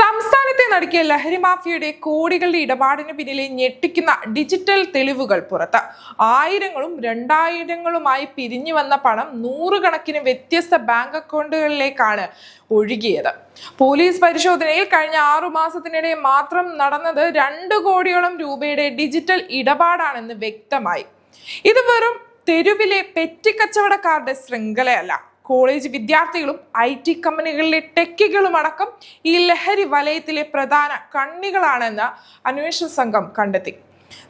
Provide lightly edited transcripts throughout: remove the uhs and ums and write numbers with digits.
സംസ്ഥാനത്തെ നടുക്കിയ ലഹരി മാഫിയയുടെ കോടികളുടെ ഇടപാടിന് പിന്നിലെ ഞെട്ടിക്കുന്ന ഡിജിറ്റൽ തെളിവുകൾ പുറത്ത്. ആയിരങ്ങളും രണ്ടായിരങ്ങളുമായി പിരിഞ്ഞു വന്ന പണം നൂറുകണക്കിന് വ്യത്യസ്ത ബാങ്ക് അക്കൗണ്ടുകളിലേക്കാണ് ഒഴുകിയത്. പോലീസ് പരിശോധനയിൽ കഴിഞ്ഞ 6 മാസത്തിനിടെ മാത്രം നടന്നത് 2 കോടിയോളം രൂപയുടെ ഡിജിറ്റൽ ഇടപാടാണെന്ന് വ്യക്തമായി. ഇത് വെറും തെരുവിലെ പെറ്റിക്കച്ചവടക്കാരുടെ ശൃംഖലയല്ല. കോളേജ് വിദ്യാർത്ഥികളും IT കമ്പനികളിലെ ടെക്കികളും അടക്കം ഈ ലഹരി വലയത്തിലെ പ്രധാന കണ്ണികളാണെന്ന് അന്വേഷണ സംഘം കണ്ടെത്തി.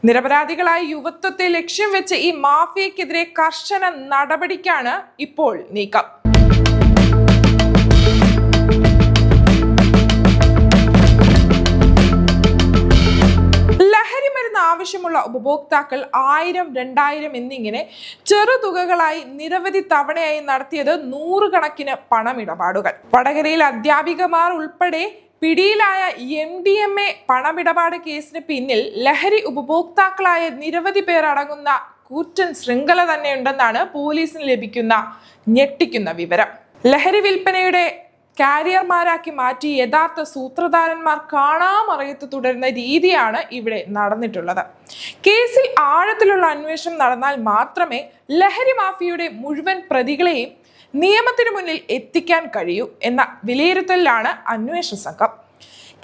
നിരപരാധികളായ യുവത്വത്തെ ലക്ഷ്യം വെച്ച് ഈ മാഫിയക്കെതിരെ കർശന നടപടിക്കാണ് ഇപ്പോൾ നീക്കം. ആവശ്യമുള്ള ഉപഭോക്താക്കൾ 1000, 2000 എന്നിങ്ങനെ ചെറുതുകകളായി നിരവധി തവണയായി നടത്തിയത് നൂറുകണക്കിന് പണമിടപാടുകൾ. വടകരയിൽ അധ്യാപികമാർ ഉൾപ്പെടെ പിടിയിലായ MDMA പണമിടപാട് കേസിന് പിന്നിൽ ലഹരി ഉപഭോക്താക്കളായ നിരവധി പേർ അടങ്ങുന്ന കൂറ്റൻ ശൃംഖല തന്നെയുണ്ടെന്നാണ് പോലീസിന് ലഭിക്കുന്ന ഞെട്ടിക്കുന്ന വിവരം. ലഹരി വിൽപ്പനയുടെ കാരിയർമാരാക്കി മാറ്റി യഥാർത്ഥ സൂത്രധാരന്മാർ കാണാമറയത്ത് തുടരുന്ന രീതിയാണ് ഇവിടെ നടന്നിട്ടുള്ളത്. കേസിൽ ആഴത്തിലുള്ള അന്വേഷണം നടന്നാൽ മാത്രമേ ലഹരി മാഫിയയുടെ മുഴുവൻ പ്രതികളെയും നിയമത്തിന് മുന്നിൽ എത്തിക്കാൻ കഴിയൂ എന്ന വിലയിരുത്തലിലാണ് അന്വേഷണ സംഘം.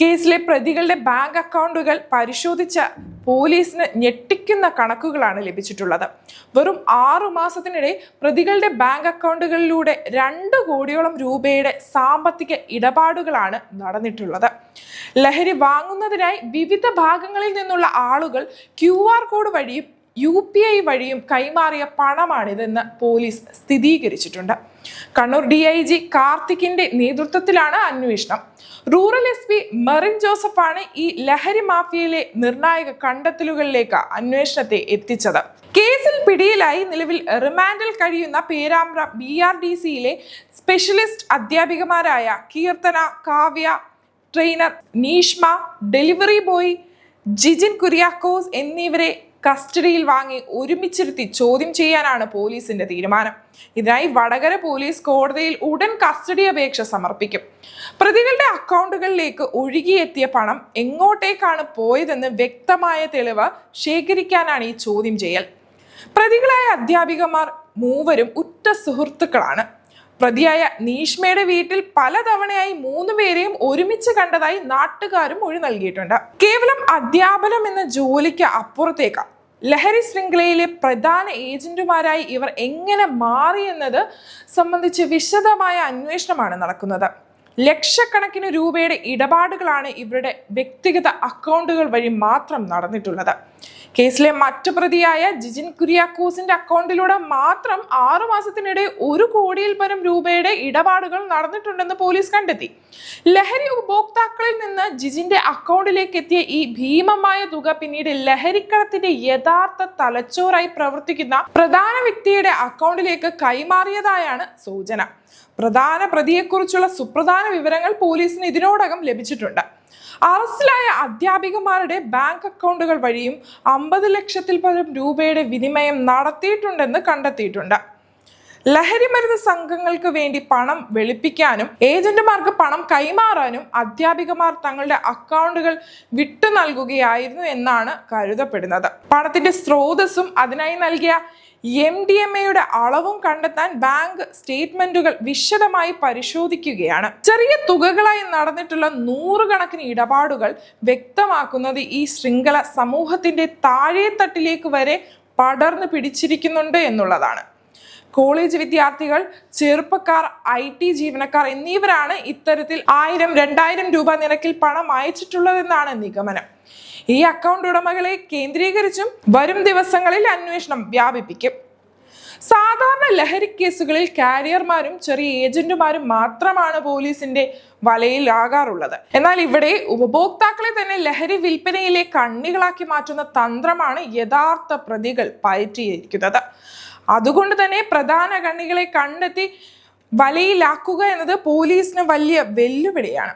കേസിലെ പ്രതികളുടെ ബാങ്ക് അക്കൗണ്ടുകൾ പരിശോധിച്ച പോലീസിന് ഞെട്ടിക്കുന്ന കണക്കുകളാണ് ലഭിച്ചിട്ടുള്ളത്. വെറും 6 മാസത്തിനിടെ പ്രതികളുടെ ബാങ്ക് അക്കൗണ്ടുകളിലൂടെ 2 കോടിയോളം രൂപയുടെ സാമ്പത്തിക ഇടപാടുകളാണ് നടന്നിട്ടുള്ളത്. ലഹരി വാങ്ങുന്നതിനായി വിവിധ ഭാഗങ്ങളിൽ നിന്നുള്ള ആളുകൾ QR കോഡ് വഴിയും UPI വഴിയും കൈമാറിയ പണമാണിതെന്ന് പോലീസ് സ്ഥിരീകരിച്ചിട്ടുണ്ട്. കണ്ണൂർ DIG കാർത്തിക്കിന്റെ നേതൃത്വത്തിലാണ് അന്വേഷണം. റൂറൽ SP മെറിൻ ജോസഫാണ് ഈ ലഹരി മാഫിയയിലെ നിർണായക കണ്ടെത്തലുകളിലേക്ക് അന്വേഷണത്തെ എത്തിച്ചത്. കേസിൽ പിടിയിലായി നിലവിൽ റിമാൻഡിൽ കഴിയുന്ന പേരാമ്പ്ര BRDCയിലെ സ്പെഷ്യലിസ്റ്റ് അധ്യാപികമാരായ Keerthana, Kavya, trainer Nishma, delivery boy Jijin Kuriakose എന്നിവരെ കസ്റ്റഡിയിൽ വാങ്ങി ഒരുമിച്ചിരുത്തി ചോദ്യം ചെയ്യാനാണ് പോലീസിന്റെ തീരുമാനം. ഇതിനായി വടകര പോലീസ് കോടതിയിൽ ഉടൻ കസ്റ്റഡി അപേക്ഷ സമർപ്പിക്കും. പ്രതികളുടെ അക്കൗണ്ടുകളിലേക്ക് ഒഴുകിയെത്തിയ പണം എങ്ങോട്ടേക്കാണ് പോയതെന്ന് വ്യക്തമായ തെളിവ് ശേഖരിക്കാനാണ് ഈ ചോദ്യം ചെയ്യൽ. പ്രതികളായ അധ്യാപികമാർ മൂവരും ഉറ്റ സുഹൃത്തുക്കളാണ്. പ്രതിയായ നീഷ്മയുടെ വീട്ടിൽ പലതവണയായി 3 പേരെയും ഒരുമിച്ച് കണ്ടതായി നാട്ടുകാരും മൊഴി നൽകിയിട്ടുണ്ട്. കേവലം അധ്യാപനം എന്ന ജോലിക്ക് അപ്പുറത്തേക്ക് ലഹരി ശൃംഖലയിലെ പ്രധാന ഏജന്റുമാരായി ഇവർ എങ്ങനെ മാറി എന്നത് സംബന്ധിച്ച് വിശദമായ അന്വേഷണമാണ് നടക്കുന്നത്. ലക്ഷക്കണക്കിന് രൂപയുടെ ഇടപാടുകളാണ് ഇവരുടെ വ്യക്തിഗത അക്കൗണ്ടുകൾ വഴി മാത്രം നടന്നിട്ടുള്ളത്. കേസിലെ മറ്റു പ്രതിയായ ജിജിൻ കുര്യാക്കോസിന്റെ അക്കൗണ്ടിലൂടെ മാത്രം 6 മാസത്തിനിടെ 1 കോടിയിൽ പരം രൂപയുടെ ഇടപാടുകൾ നടന്നിട്ടുണ്ടെന്ന് പോലീസ് കണ്ടെത്തി. ലഹരി ഉപഭോക്താക്കളിൽ നിന്ന് ജിജിന്റെ അക്കൗണ്ടിലേക്ക് എത്തിയ ഈ ഭീമമായ തുക പിന്നീട് ലഹരിക്കടത്തിന്റെ യഥാർത്ഥ തലച്ചോറായി പ്രവർത്തിക്കുന്ന പ്രധാന വ്യക്തിയുടെ അക്കൗണ്ടിലേക്ക് കൈമാറിയതായാണ് സൂചന. പ്രധാന പ്രതിയെക്കുറിച്ചുള്ള സുപ്രധാന വിവരങ്ങൾ പോലീസിന് ഇതിനോടകം ലഭിച്ചിട്ടുണ്ട്. അറസ്റ്റിലായ അധ്യാപികമാരുടെ ബാങ്ക് അക്കൗണ്ടുകൾ വഴിയും 50 ലക്ഷത്തിൽ പരം രൂപയുടെ വിനിമയം നടത്തിയിട്ടുണ്ടെന്ന് കണ്ടെത്തിയിട്ടുണ്ട്. ലഹരി മരുന്ന് സംഘങ്ങൾക്ക് വേണ്ടി പണം വെളുപ്പിക്കാനും ഏജന്റുമാർക്ക് പണം കൈമാറാനും അധ്യാപികമാർ തങ്ങളുടെ അക്കൗണ്ടുകൾ വിട്ടു നൽകുകയായിരുന്നു എന്നാണ് കരുതപ്പെടുന്നത്. പണത്തിന്റെ സ്രോതസ്സും അതിനായി നൽകിയ MDMAയുടെ അളവും കണ്ടെത്താൻ ബാങ്ക് സ്റ്റേറ്റ്മെന്റുകൾ വിശദമായി പരിശോധിക്കുകയാണ്. ചെറിയ തുകകളായി നടന്നിട്ടുള്ള നൂറുകണക്കിന് ഇടപാടുകൾ വ്യക്തമാക്കുന്നത് ഈ ശൃംഖല സമൂഹത്തിന്റെ താഴെത്തട്ടിലേക്ക് വരെ പടർന്നു പിടിച്ചിരിക്കുന്നുണ്ട് എന്നുള്ളതാണ്. കോളേജ് വിദ്യാർത്ഥികൾ, ചെറുപ്പക്കാർ, IT ജീവനക്കാർ എന്നിവരാണ് ഇത്തരത്തിൽ 1000, 2000 രൂപ നിരക്കിൽ പണം അയച്ചിട്ടുള്ളതെന്നാണ് നിഗമനം. ഈ അക്കൗണ്ട് ഉടമകളെ കേന്ദ്രീകരിച്ചും വരും ദിവസങ്ങളിൽ അന്വേഷണം വ്യാപിപ്പിക്കും. സാധാരണ ലഹരി കേസുകളിൽ കാരിയർമാരും ചെറിയ ഏജന്റുമാരും മാത്രമാണ് പോലീസിന്റെ വലയിലാകാറുള്ളത്. എന്നാൽ ഇവിടെ ഉപഭോക്താക്കളെ തന്നെ ലഹരി വിൽപ്പനയിലെ കണ്ണികളാക്കി മാറ്റുന്ന തന്ത്രമാണ് യഥാർത്ഥ പ്രതികൾ പയറ്റിയിരിക്കുന്നത്. അതുകൊണ്ട് തന്നെ പ്രധാന കണ്ണികളെ കണ്ടെത്തി വലയിലാക്കുക എന്നത് പോലീസിന് വലിയ വെല്ലുവിളിയാണ്.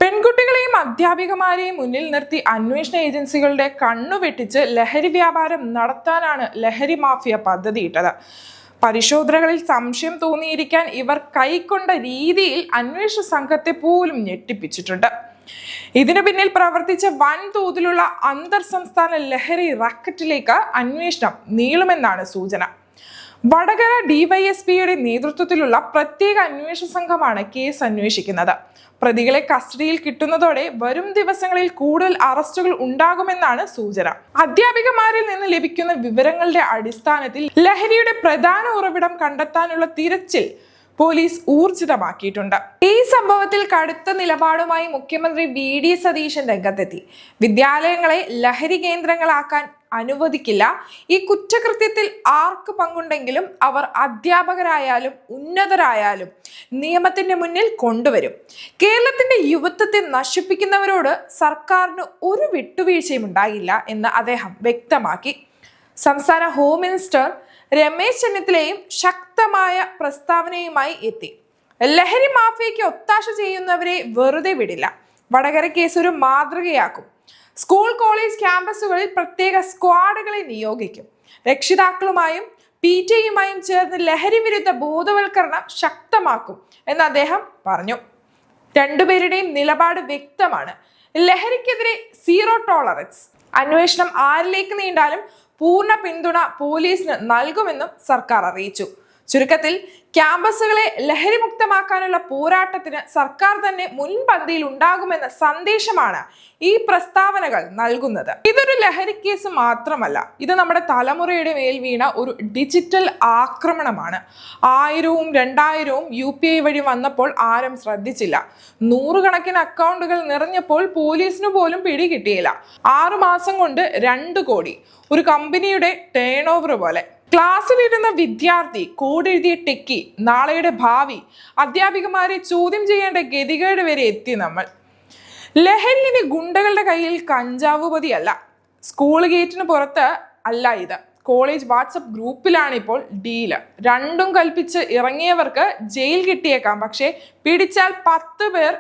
പെൺകുട്ടികളെയും അധ്യാപികമാരെയും മുന്നിൽ നിർത്തി അന്വേഷണ ഏജൻസികളുടെ കണ്ണുവെട്ടിച്ച് ലഹരി വ്യാപാരം നടത്താനാണ് ലഹരി മാഫിയ പദ്ധതിയിട്ടത്. പരിശോധനകളിൽ സംശയം തോന്നിയിരിക്കാൻ ഇവർ കൈക്കൊണ്ട രീതിയിൽ അന്വേഷണ സംഘത്തെ പോലും ഞെട്ടിപ്പിച്ചിട്ടുണ്ട്. ഇതിനു പിന്നിൽ പ്രവർത്തിച്ച വൻതോതിലുള്ള അന്തർ സംസ്ഥാന ലഹരി റാക്കറ്റിലേക്ക് അന്വേഷണം നീളുമെന്നാണ് സൂചന. വടകര ഡിവൈഎസ്പിയുടെ നേതൃത്വത്തിലുള്ള പ്രത്യേക അന്വേഷണ സംഘമാണ് കേസ് അന്വേഷിക്കുന്നത്. പ്രതികളെ കസ്റ്റഡിയിൽ കിട്ടുന്നതോടെ വരും ദിവസങ്ങളിൽ കൂടുതൽ അറസ്റ്റുകൾ ഉണ്ടാകുമെന്നാണ് സൂചന. അധ്യാപികമാരിൽ നിന്ന് ലഭിക്കുന്ന വിവരങ്ങളുടെ അടിസ്ഥാനത്തിൽ ലഹരിയുടെ പ്രധാന ഉറവിടം കണ്ടെത്താനുള്ള തിരച്ചിൽ പോലീസ് ഊർജിതമാക്കിയിട്ടുണ്ട്. ഈ സംഭവത്തിൽ കടുത്ത നിലപാടുമായി മുഖ്യമന്ത്രി വി.ഡി. സതീശൻ രംഗത്തെത്തി. വിദ്യാലയങ്ങളെ ലഹരി കേന്ദ്രങ്ങളാക്കാൻ അനുവദിക്കില്ല. ഈ കുറ്റകൃത്യത്തിൽ ആർക്ക് പങ്കുണ്ടെങ്കിലും അവർ അധ്യാപകരായാലും ഉന്നതരായാലും നിയമത്തിന്റെ മുന്നിൽ കൊണ്ടുവരും. കേരളത്തിന്റെ യുവത്വത്തെ നശിപ്പിക്കുന്നവരോട് സർക്കാരിന് ഒരു വിട്ടുവീഴ്ചയും ഉണ്ടാകില്ല എന്ന് അദ്ദേഹം വ്യക്തമാക്കി. സംസ്ഥാന ഹോം മിനിസ്റ്റർ രമേശ് ചെന്നിത്തലയും ശക്തമായ പ്രസ്താവനയുമായി എത്തി. ലഹരി മാഫിയയ്ക്ക് ഒത്താശ ചെയ്യുന്നവരെ വെറുതെ വിടില്ല. വടകര കേസ് ഒരു മാതൃകയാക്കും. സ്കൂൾ കോളേജ് ക്യാമ്പസുകളിൽ പ്രത്യേക സ്ക്വാഡുകളെ നിയോഗിക്കും. രക്ഷിതാക്കളുമായും PTA-യുമായും ചേർന്ന് ലഹരി വിരുദ്ധ ബോധവൽക്കരണം ശക്തമാക്കും എന്ന് അദ്ദേഹം പറഞ്ഞു. രണ്ടുപേരുടെയും നിലപാട് വ്യക്തമാണ്. ലഹരിക്കെതിരെ സീറോ ടോളറൻസ്. അന്വേഷണം ആരിലേക്ക് നീണ്ടാലും പൂർണ്ണ പിന്തുണ പോലീസിന് നൽകുമെന്നും സർക്കാർ അറിയിച്ചു. ചുരുക്കത്തിൽ ക്യാമ്പസുകളെ ലഹരിമുക്തമാക്കാനുള്ള പോരാട്ടത്തിന് സർക്കാർ തന്നെ മുൻപന്തിയിൽ ഉണ്ടാകുമെന്ന സന്ദേശമാണ് ഈ പ്രസ്താവനകൾ നൽകുന്നത്. ഇതൊരു ലഹരി കേസ് മാത്രമല്ല, ഇത് നമ്മുടെ തലമുറയുടെ മേൽ വീണ ഒരു ഡിജിറ്റൽ ആക്രമണമാണ്. 1000ഉം 2000ഉം UPI വഴി വന്നപ്പോൾ ആരും ശ്രദ്ധിച്ചില്ല. 100 കണക്കിന് അക്കൗണ്ടുകൾ നിറഞ്ഞപ്പോൾ പോലീസിന് പോലും പിടികിട്ടിയില്ല. 6 മാസം കൊണ്ട് 2 കോടി, ഒരു കമ്പനിയുടെ ടേൺ ഓവർ പോലെ. ക്ലാസ്സിലിരുന്ന വിദ്യാർത്ഥി, കോഡ് എഴുതിയ ടെക്കി, നാളെയുടെ ഭാവി, അധ്യാപികമാരെ ചോദ്യം ചെയ്യേണ്ട ഗതികേട് വരെ എത്തി നമ്മൾ. ലഹരി ഇനി ഗുണ്ടകളുടെ കയ്യിൽ കഞ്ചാവ് പതിയല്ല. സ്കൂൾ ഗേറ്റിന് പുറത്ത് അല്ല ഇത്. കോളേജ് വാട്സപ്പ് ഗ്രൂപ്പിലാണ് ഇപ്പോൾ ഡീല്. രണ്ടും കൽപ്പിച്ച് ഇറങ്ങിയവർക്ക് ജയിൽ കിട്ടിയേക്കാം. പക്ഷെ പിടിച്ചാൽ 10 പേർ,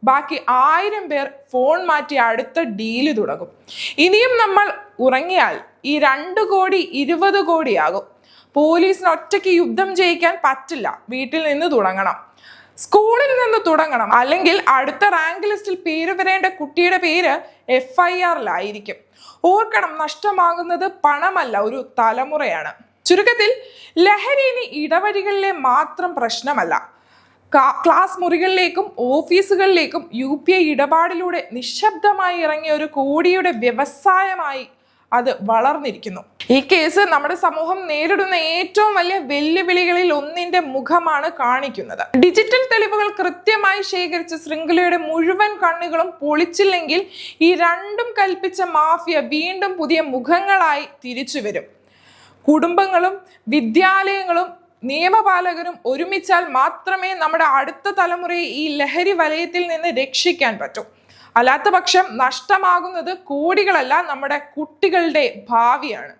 ബാക്കി 1000 പേർ ഫോൺ മാറ്റി അടുത്ത ഡീല് തുടങ്ങും. ഇനിയും നമ്മൾ ഉറങ്ങിയാൽ ഈ 2 കോടി 20 കോടിയാകും. പോലീസിന് ഒറ്റയ്ക്ക് യുദ്ധം ജയിക്കാൻ പറ്റില്ല. വീട്ടിൽ നിന്ന് തുടങ്ങണം, സ്കൂളിൽ നിന്ന് തുടങ്ങണം. അല്ലെങ്കിൽ അടുത്ത റാങ്ക് ലിസ്റ്റിൽ പേര് വരേണ്ട കുട്ടിയുടെ പേര് FIR-ലായിരിക്കും. ഓർക്കണം, നഷ്ടമാകുന്നത് പണമല്ല, ഒരു തലമുറയാണ്. ചുരുക്കത്തിൽ ലഹരി ഇനി ഇടവഴികളിലെ മാത്രം പ്രശ്നമല്ല. ക്ലാസ് മുറികളിലേക്കും ഓഫീസുകളിലേക്കും UPI ഇടപാടിലൂടെ നിശബ്ദമായി ഇറങ്ങിയ ഒരു കോടിയുടെ വ്യവസായമായി അത് വളർന്നിരിക്കുന്നു. ഈ കേസ് നമ്മുടെ സമൂഹം നേരിടുന്ന ഏറ്റവും വലിയ വെല്ലുവിളികളിൽ ഒന്നിന്റെ മുഖമാണ് കാണിക്കുന്നത്. ഡിജിറ്റൽ തെളിവുകൾ കൃത്യമായി ശേഖരിച്ച് ശൃംഖലയുടെ മുഴുവൻ കണ്ണുകളും പൊളിച്ചില്ലെങ്കിൽ ഈ രണ്ടും കൽപ്പിച്ച മാഫിയ വീണ്ടും പുതിയ മുഖങ്ങളായി തിരിച്ചു വരും. കുടുംബങ്ങളും വിദ്യാലയങ്ങളും നിയമപാലകരും ഒരുമിച്ചാൽ മാത്രമേ നമ്മുടെ അടുത്ത തലമുറയെ ഈ ലഹരി വലയത്തിൽ നിന്ന് രക്ഷിക്കാൻ പറ്റൂ. അല്ലാത്ത പക്ഷം നഷ്ടമാകുന്നത് കോടികളല്ല, നമ്മുടെ കുട്ടികളുടെ ഭാവിയാണ്.